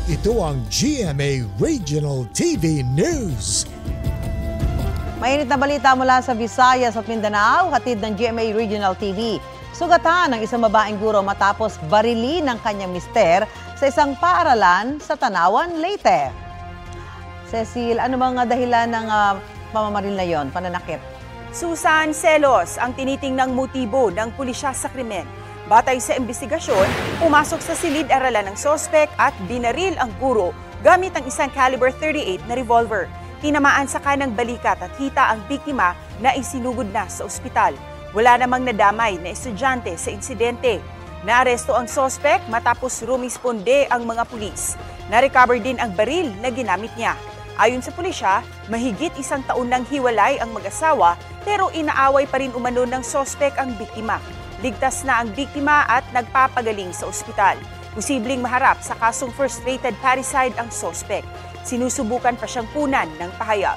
Ito ang GMA Regional TV News. Mainit na balita mula sa Visayas at Mindanao, hatid ng GMA Regional TV. Sugatan ng isang babaeng guro matapos barili ng kanyang mister sa isang paaralan sa Tanawan, Leyte. Cecil, ano mga dahilan ng pamamaril na yon, pananakit? Susan, selos ang tinitingnang motibo ng pulisya sa krimen. Batay sa investigasyon, pumasok sa silid-aralan ng sospek at binaril ang guro gamit ang isang caliber 38 na revolver. Tinamaan sa kanang balikat at hita ang biktima na isinugod na sa ospital. Wala namang nadamay na estudyante sa insidente. Naaresto ang sospek matapos rumisponde ang mga pulis. Na-recover din ang baril na ginamit niya. Ayon sa pulisya, mahigit 1 taon nang hiwalay ang mag-asawa pero inaaway pa rin umano ng sospek ang biktima. Ligtas na ang biktima at nagpapagaling sa ospital. Posibleng maharap sa kasong first-rated parricide ang sospek. Sinusubukan pa siyang punan ng pahayag.